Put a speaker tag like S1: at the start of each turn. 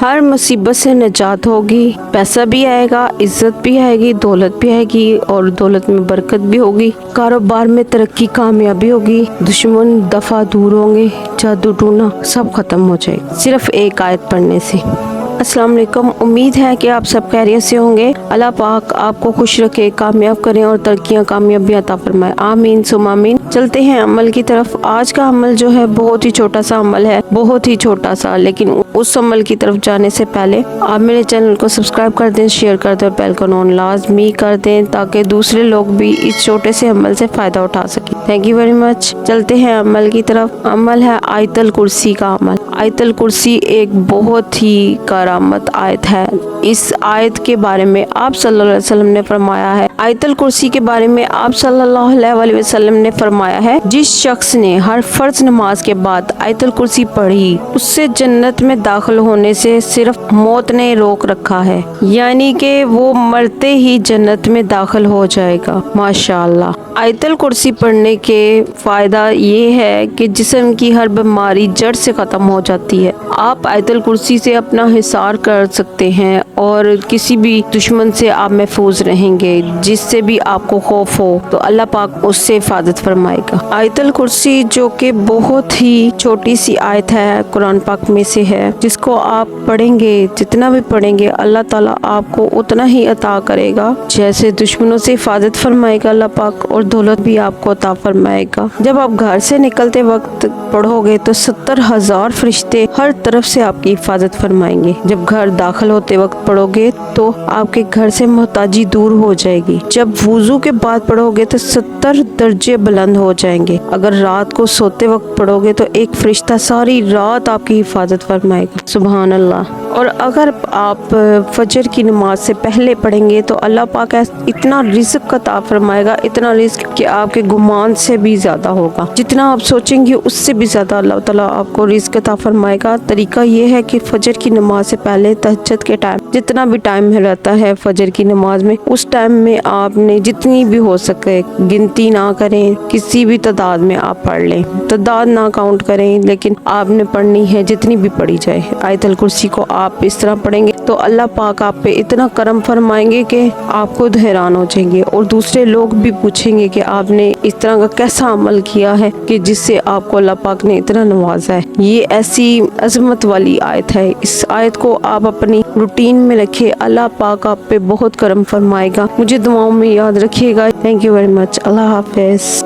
S1: ہر مصیبت سے نجات ہوگی، پیسہ بھی آئے گا، عزت بھی آئے گی، دولت بھی آئے گی اور دولت میں برکت بھی ہوگی، کاروبار میں ترقی کامیابی ہوگی، دشمن دفعہ دور ہوں گے، جادو ٹونا سب ختم ہو جائے گا صرف ایک آیت پڑھنے سے۔ السلام علیکم، امید ہے کہ آپ سب خیریت سے ہوں گے۔ اللہ پاک آپ کو خوش رکھے، کامیاب کریں اور ترقیاں کامیابی عطا فرمائے، آمین ثم آمین۔ چلتے ہیں عمل کی طرف۔ آج کا عمل جو ہے بہت ہی چھوٹا سا عمل ہے، بہت ہی چھوٹا سا، لیکن اس عمل کی طرف جانے سے پہلے آپ میرے چینل کو سبسکرائب کر دیں، شیئر کر دیں اور بیل کو آن لازمی کر دیں تاکہ دوسرے لوگ بھی اس چھوٹے سے عمل سے فائدہ اٹھا سکیں۔ تھینک یو ویری مچ۔ چلتے ہیں عمل کی طرف۔ عمل ہے آیت الکرسی کا عمل۔ آیت الکرسی ایک بہت ہی کرامت آیت ہے۔ اس آیت کے بارے میں آپ صلی اللہ علیہ وسلم نے فرمایا ہے، آیت الکرسی کے بارے میں آپ صلی اللہ علیہ وسلم نے فرمایا ہے، جس شخص نے ہر فرض نماز کے بعد آیت الکرسی پڑھی اس سے جنت میں داخل ہونے سے صرف موت نے روک رکھا ہے، یعنی کہ وہ مرتے ہی جنت میں داخل ہو جائے گا۔ ماشاءاللہ۔ آیت الکرسی پڑھنے کے فائدہ یہ ہے کہ جسم کی ہر بیماری جڑ سے ختم ہو جاتی ہے۔ آپ آیت الکرسی سے اپنا حصار کر سکتے ہیں اور کسی بھی دشمن سے آپ محفوظ رہیں گے، جس سے بھی آپ کو خوف ہو تو اللہ پاک اس سے حفاظت فرمائے گا۔ آیت الکرسی جو کہ بہت ہی چھوٹی سی آیت ہے، قرآن پاک میں سے ہے، جس کو آپ پڑھیں گے، جتنا بھی پڑھیں گے اللہ تعالیٰ آپ کو اتنا ہی عطا کرے گا، جیسے دشمنوں سے حفاظت فرمائے گا اللہ پاک اور دولت بھی آپ کو عطا فرمائے گا۔ جب آپ گھر سے نکلتے وقت پڑھو گے تو 70,000 فرشتے ہر طرف سے آپ کی حفاظت فرمائیں گے۔ جب گھر داخل ہوتے وقت پڑھو گے تو آپ کے گھر سے محتاجی دور ہو جائے گی۔ جب وضو کے بعد پڑھو گے تو 70 درجے بلند ہو جائیں گے۔ اگر رات کو سوتے وقت پڑھو گے تو ایک فرشتہ ساری رات آپ کی حفاظت فرمائے گا۔ سبحان اللہ۔ اور اگر آپ فجر کی نماز سے پہلے پڑھیں گے تو اللہ پاک اتنا رزق عطا فرمائے گا، اتنا رزق کہ آپ کے گمان سے بھی زیادہ ہوگا، جتنا آپ سوچیں گے اس سے بھی زیادہ اللہ تعالیٰ آپ کو رزق عطا فرمائے گا۔ طریقہ یہ ہے کہ فجر کی نماز سے پہلے تہجد کے ٹائم، جتنا بھی ٹائم رہتا ہے فجر کی نماز میں، اس ٹائم میں آپ نے جتنی بھی ہو سکے گنتی نہ کریں، کسی بھی تعداد میں آپ پڑھ لیں، تعداد نہ کاؤنٹ کریں، لیکن آپ نے پڑھنی ہے جتنی بھی پڑھی جائے۔ آیت الکرسی کو آپ اس طرح پڑھیں گے تو اللہ پاک آپ پہ اتنا کرم فرمائیں گے کہ آپ خود حیران ہو جائیں گے اور دوسرے لوگ بھی پوچھیں گے کہ آپ نے اس طرح کا کیسا عمل کیا ہے کہ جس سے آپ کو اللہ پاک نے اتنا نوازا ہے۔ یہ ایسی عظمت والی آیت ہے، اس آیت کو آپ اپنی روٹین میں رکھے، اللہ پاک آپ پہ بہت کرم فرمائے گا۔ مجھے دعاؤں میں یاد رکھیے گا۔ Thank you very much. اللہ حافظ۔